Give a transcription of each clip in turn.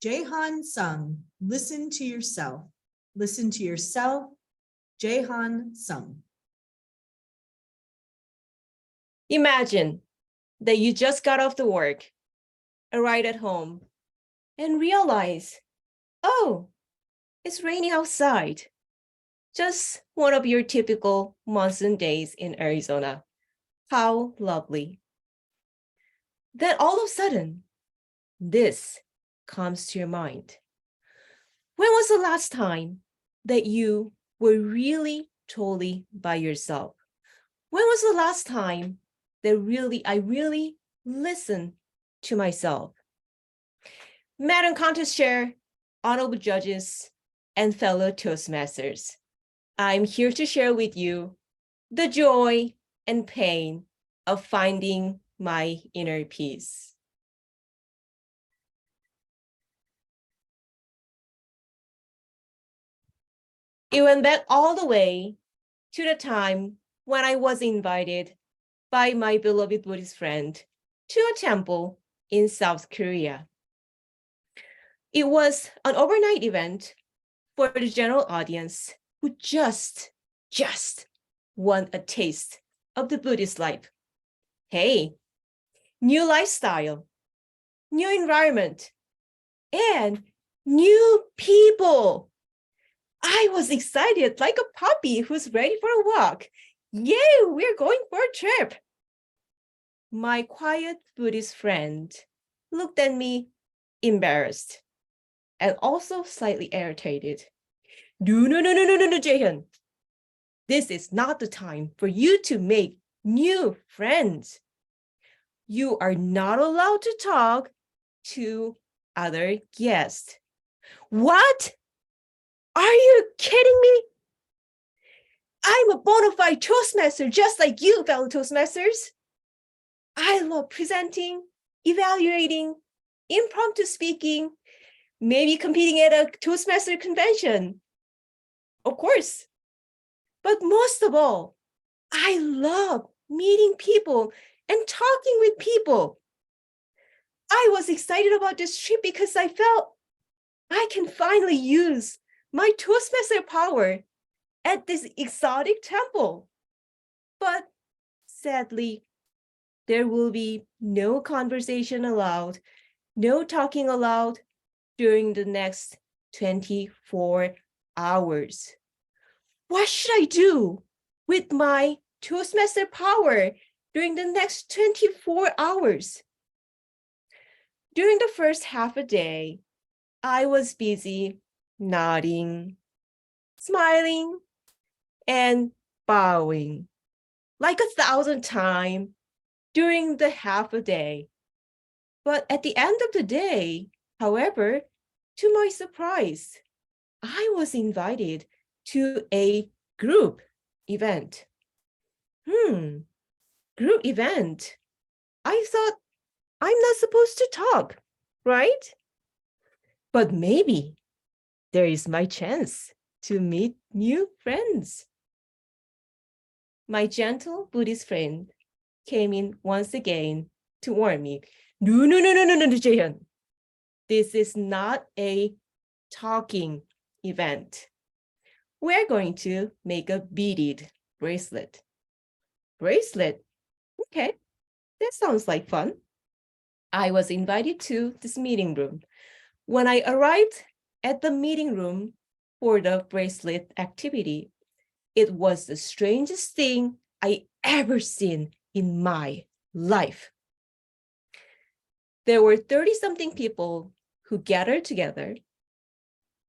Jae-Hyun Sung, listen to yourself. Listen to yourself. Jae-Hyun Sung. Imagine that you just got off the work, arrived at home, and realize, oh, it's raining outside. Just one of your typical monsoon days in Arizona. How lovely. Then all of a sudden, this comes to your mind. When was the last time that you were really totally by yourself? When was the last time that I really listened to myself? Madam Contest Chair, honorable judges, and fellow Toastmasters, I'm here to share with you the joy and pain of finding my inner peace. It went back all the way to the time when I was invited by my beloved Buddhist friend to a temple in South Korea. It was an overnight event for the general audience who just want a taste of the Buddhist life. Hey, new lifestyle, new environment, and new people. I was excited like a puppy who's ready for a walk. Yay, we're going for a trip. My quiet Buddhist friend looked at me embarrassed and also slightly irritated. No, Jae-Hyun. This is not the time for you to make new friends. You are not allowed to talk to other guests. What? Are you kidding me? I'm a bona fide Toastmaster just like you, fellow Toastmasters. I love presenting, evaluating, impromptu speaking, maybe competing at a Toastmaster convention. Of course. But most of all, I love meeting people and talking with people. I was excited about this trip because I felt I can finally use my Toastmaster power at this exotic temple. But sadly, there will be no conversation allowed, no talking allowed during the next 24 hours. What should I do with my Toastmaster power during the next 24 hours? During the first half a day, I was busy nodding, smiling, and bowing like 1,000 times during the half a day. But at the end of the day, however, to my surprise, I was invited to a group event. Group event. I thought I'm not supposed to talk, right? But maybe there is my chance to meet new friends. My gentle Buddhist friend came in once again to warn me. No, Jae-Hyun. This is not a talking event. We're going to make a beaded bracelet. Bracelet? Okay, that sounds like fun. I was invited to this meeting room. When I arrived at the meeting room for the bracelet activity, it was the strangest thing I ever seen in my life. There were 30-something people who gathered together.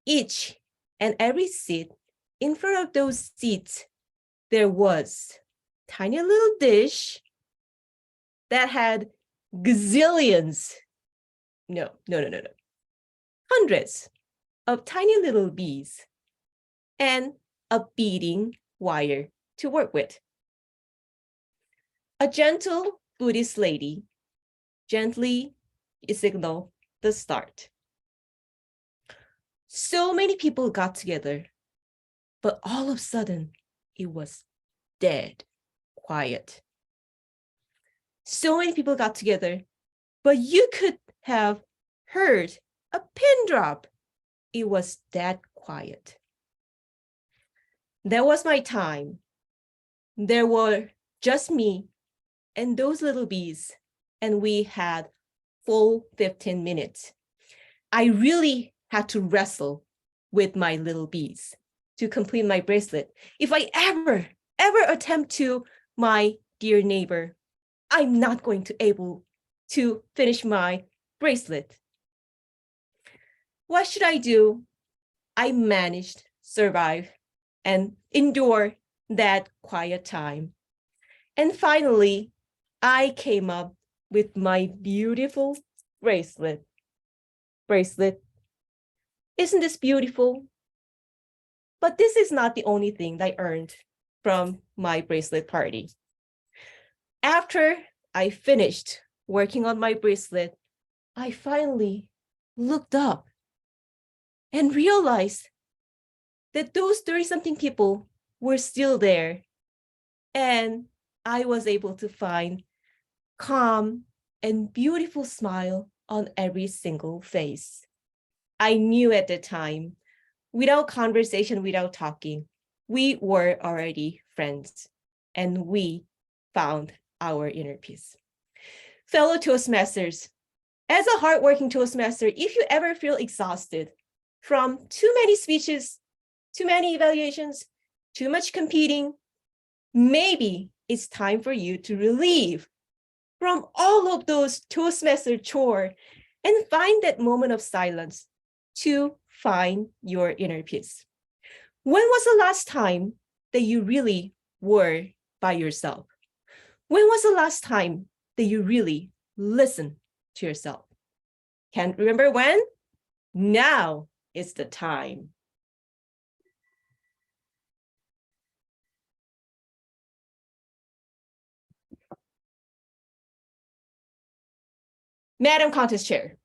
Each and every seat, in front of those seats, there was a tiny little dish that had gazillions, no, hundreds of tiny little bees and a beading wire to work with. A gentle Buddhist lady gently signaled the start. So many people got together, but all of a sudden, it was dead quiet. So many people got together, but you could have heard a pin drop. It was that quiet. That was my time. There were just me and those little bees, and we had full 15 minutes. I really had to wrestle with my little bees to complete my bracelet. If I ever attempt to my dear neighbor, I'm not going to able to finish my bracelet. What should I do? I managed, survive, and endure that quiet time. And finally, I came up with my beautiful bracelet. Isn't this beautiful? But this is not the only thing I earned from my bracelet party. After I finished working on my bracelet, I finally looked up and realized that those 30-something people were still there. And I was able to find calm and beautiful smile on every single face. I knew at the time, without conversation, without talking, we were already friends, and we found our inner peace. Fellow Toastmasters, as a hardworking Toastmaster, if you ever feel exhausted from too many speeches, too many evaluations, too much competing, maybe it's time for you to relieve from all of those Toastmaster chore and find that moment of silence to find your inner peace. When was the last time that you really were by yourself? When was the last time that you really listened to yourself? Can't remember when? Now is the time. Madam Contest Chair,